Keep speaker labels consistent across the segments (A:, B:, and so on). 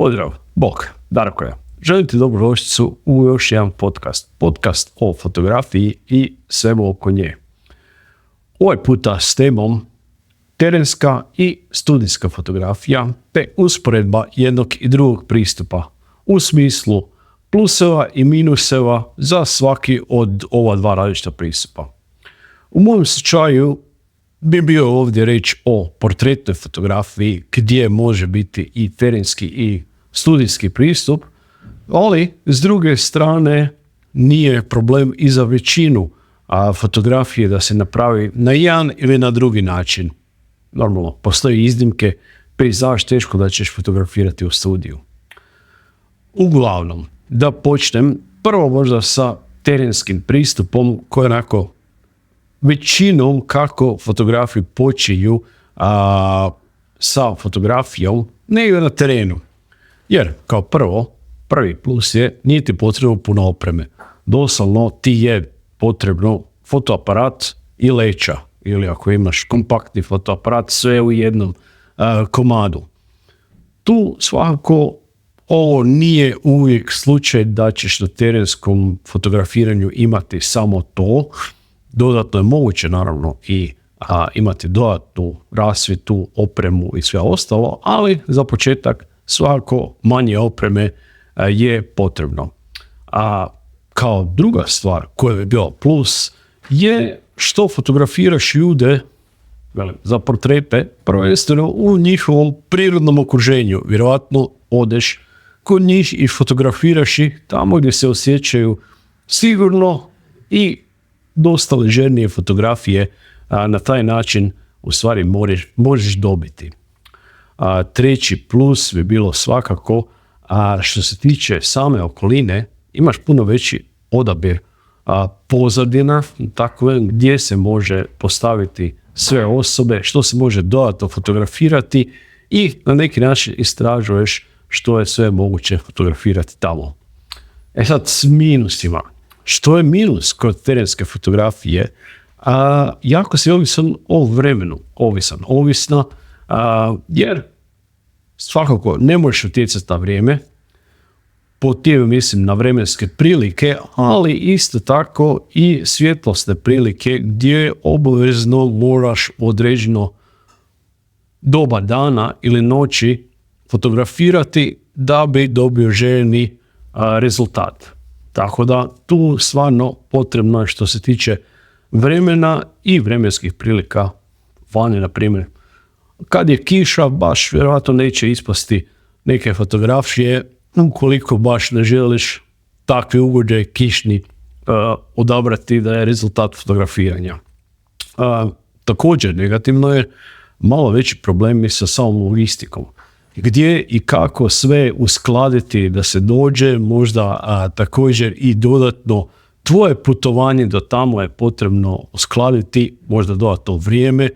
A: Pozdrav, bok, Darko je. Želim ti dobrodošlicu u još jedan podcast o fotografiji i svemu oko nje. Ovaj puta s temom terenska i studijska fotografija te usporedba jednog i drugog pristupa u smislu pluseva i minuseva za svaki od ova dva različita pristupa. U mojem slučaju bi bio ovdje reč o portretnoj fotografiji gdje može biti i terenski i studijski pristup, ali s druge strane nije problem i za većinu fotografije da se napravi na jedan ili na drugi način. Normalno, postoje iznimke, pejzaž teško da ćeš fotografirati u studiju. Uglavnom, da počnem prvo možda sa terenskim pristupom koji onako većinom kako fotografi počinju sa fotografijom negdje na terenu. Jer kao prvi plus je nije ti potrebno puno opreme. Doslovno ti je potrebno fotoaparat i leća. Ili ako imaš kompaktni fotoaparat, sve u jednom komadu. Tu svakako ovo nije uvijek slučaj da ćeš na terenskom fotografiranju imati samo to. Dodatno je moguće naravno i imati dodatnu rasvjetu, opremu i sve ostalo, ali za početak svakako manje opreme je potrebno. A kao druga stvar koja bi bila plus je što fotografiraš ljude za portrete prvenstveno u njihovom prirodnom okruženju. Vjerojatno odeš kod njih i fotografiraš ih tamo gdje se osjećaju sigurno i dosta ležernije fotografije na taj način u stvari možeš dobiti. Treći plus bi bilo svakako što se tiče same okoline, imaš puno veći odabir pozadina, takve gdje se može postaviti sve osobe, što se može dodatno fotografirati i na neki način istražuješ što je sve moguće fotografirati tamo. Sad s minusima. Što je minus kod terenske fotografije? Jako si ovisan o vremenu. Ovisna, jer svakako ne možeš utjecati na vrijeme, po time mislim na vremenske prilike, ali isto tako i svjetlosne prilike gdje obavezno moraš određeno doba dana ili noći fotografirati da bi dobio željeni rezultat. Tako da tu stvarno potrebno je što se tiče vremena i vremenskih prilika vani, na primjer. Kad je kiša, baš vjerojatno neće ispasti neke fotografije ukoliko baš ne želiš takve ugođaje kišni odabrati da je rezultat fotografiranja. Također negativno je malo veći problemi sa samom logistikom. Gdje i kako sve uskladiti da se dođe, možda također i dodatno tvoje putovanje do tamo je potrebno uskladiti, možda dodatno vrijeme,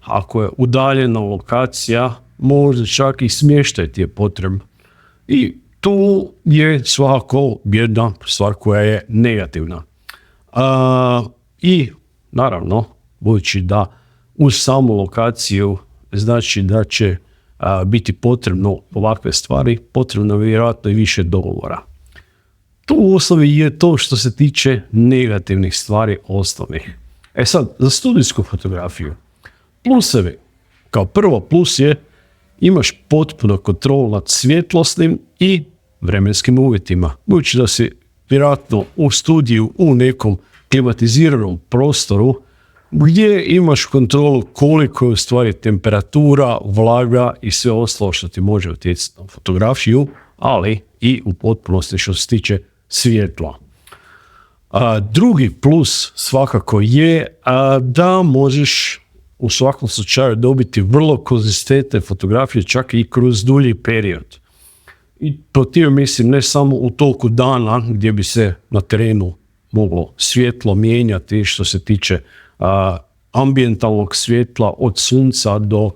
A: ako je udaljena lokacija, možda čak i smještaj ti je potreban. I tu je svakako jedna stvar koja je negativna. I naravno, budući da uz samu lokaciju znači da će biti potrebno ovakve stvari, potrebno je vjerojatno i više dogovora. Tu u osnovi je to što se tiče negativnih stvari osnovnih. Sad, za studijsku fotografiju, plusevi. Kao prvo plus je imaš potpuno kontrolu nad svjetlosnim i vremenskim uvjetima. Budući da si vjerojatno u studiju u nekom klimatiziranom prostoru gdje imaš kontrolu koliko je u stvari temperatura, vlaga i sve ostalo što ti može utjecati na fotografiju, ali i u potpunosti što se tiče svjetla. Drugi plus svakako je da možeš u svakom slučaju dobiti vrlo konzistentne fotografije čak i kroz dulji period. I po time mislim ne samo u toku dana gdje bi se na terenu moglo svjetlo mijenjati što se tiče ambijentalnog svjetla od sunca do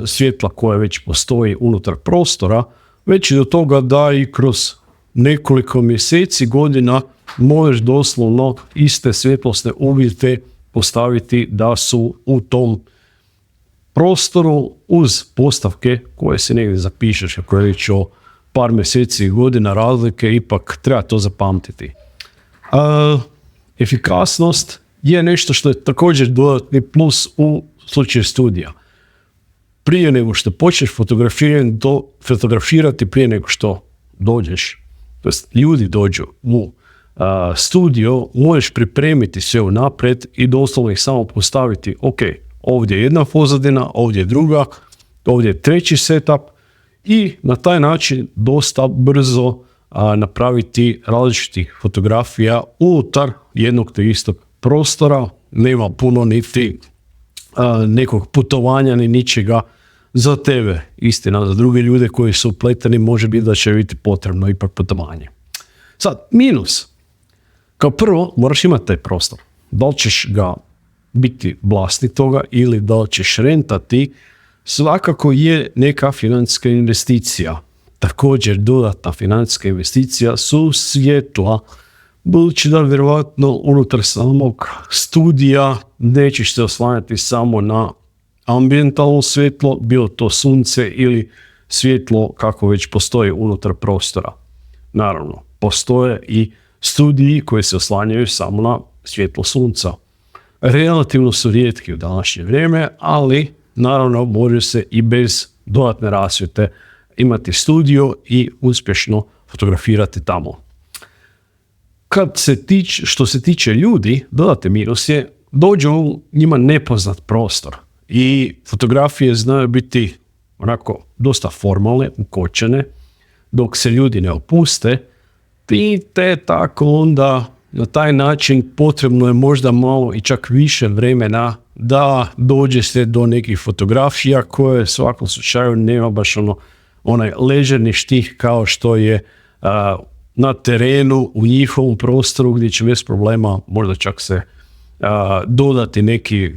A: svjetla koje već postoji unutar prostora, već i do toga da i kroz nekoliko mjeseci, godina možeš doslovno iste svjetlosne uvjete postaviti da su u tom prostoru uz postavke koje si negdje zapišeš, ako je riječ o par mjeseci i godina razlike, ipak treba to zapamtiti. Efikasnost je nešto što je također dodatni plus u slučaju studija. Prije nego što počneš fotografirati, prije nego što dođeš, to jest ljudi dođu u studio, možeš pripremiti sve unaprijed i doslovno ih samo postaviti, ok, ovdje je jedna pozadina, ovdje je druga, ovdje je treći setup i na taj način dosta brzo napraviti različitih fotografija unutar jednog te istog prostora. Nema puno niti nekog putovanja ni ničega za tebe. Istina, za druge ljude koji su upleteni može biti da će biti potrebno ipak putovanje. Sad, minus. Kao prvo, moraš imati taj prostor. Da li ćeš ga biti vlasnik toga ili da li ćeš rentati, svakako je neka financijska investicija. Također, dodatna financijska investicija su svjetla, budući da vjerojatno unutar samog studija nećeš se oslanjati samo na ambijentalno svjetlo, bilo to sunce ili svjetlo kako već postoji unutar prostora. Naravno, postoje i studiji koji se oslanjaju samo na svjetlo sunca. Relativno su rijetki u današnje vrijeme, ali naravno može se i bez dodatne rasvjete imati studio i uspješno fotografirati tamo. Što se tiče ljudi, dodatni minus je, dođu njima nepoznat prostor i fotografije znaju biti onako dosta formalne, ukočene, dok se ljudi ne opuste, te tako onda na taj način potrebno je možda malo i čak više vremena da dođe se do nekih fotografija koje u svakom slučaju nema baš onaj ležerni štih kao što je na terenu u njihovom prostoru gdje će bez problema možda čak se dodati neki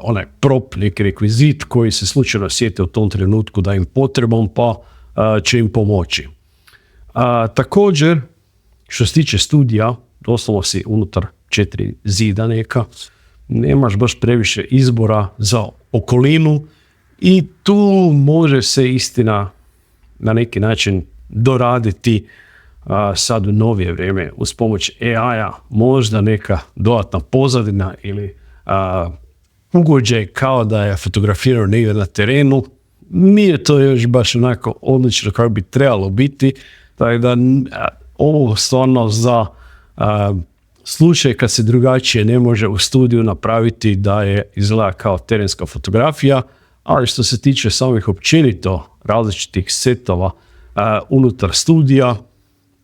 A: onaj prop, neki rekvizit koji se slučajno sjete u tom trenutku da im potreban pa će im pomoći. Također, što se tiče studija, doslovno si unutar 4 zida neka, nemaš baš previše izbora za okolinu i tu može se istina na neki način doraditi sad u novije vrijeme uz pomoć AI-a, možda neka dodatna pozadina ili ugođaj kao da je fotografirao negdje na terenu. Nije to još baš onako odlično kako bi trebalo biti, tako da ovo stvarno za slučaj kad se drugačije ne može u studiju napraviti da je izgleda kao terenska fotografija, ali što se tiče samih općenito različitih setova unutar studija,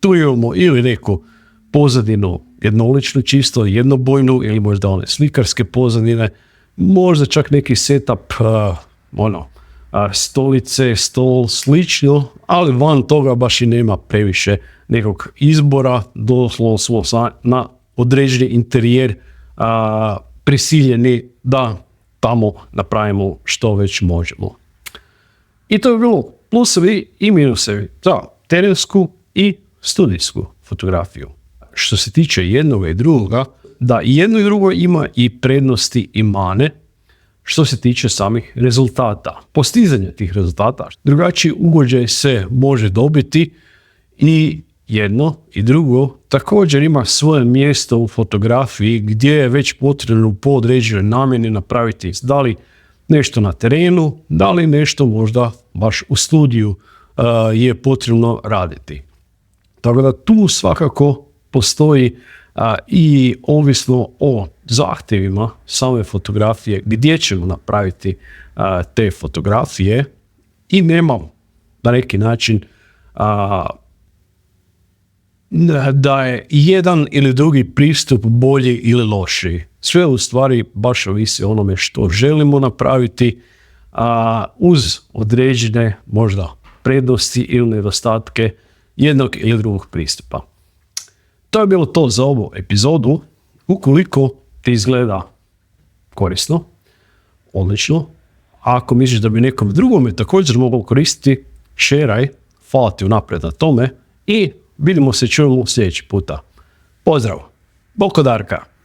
A: tu imamo ili neku pozadinu jednoličnu, čisto jednobojnu ili možda one slikarske pozadine, možda čak neki setup, stolice, stol, slično, ali van toga baš i nema previše nekog izbora, doslovno smo na određeni interijer prisiljeni da tamo napravimo što već možemo. I to je bilo plusevi i minusevi za terensku i studijsku fotografiju. Što se tiče jednoga i drugoga, da i jedno i drugo ima i prednosti i mane što se tiče samih rezultata. Postizanje tih rezultata, drugačiji ugođaj se može dobiti i jedno i drugo također ima svoje mjesto u fotografiji gdje je već potrebno po određenoj namjeni napraviti da li nešto na terenu, da li nešto možda baš u studiju je potrebno raditi. Tako da tu svakako postoji i ovisno o zahtjevima same fotografije gdje ćemo napraviti te fotografije i nemam na neki način da je jedan ili drugi pristup bolji ili lošiji. Sve u stvari baš ovisi o onome što želimo napraviti uz određene možda prednosti ili nedostatke jednog ili drugog pristupa. To je bilo to za ovu epizodu. Ukoliko ti izgleda korisno, odlično, a ako misliš da bi nekom drugome također moglo koristiti, šeraj, hvala ti unaprijed na tome i vidimo se, čujemo sljedeći puta. Pozdrav! Bog od Darka!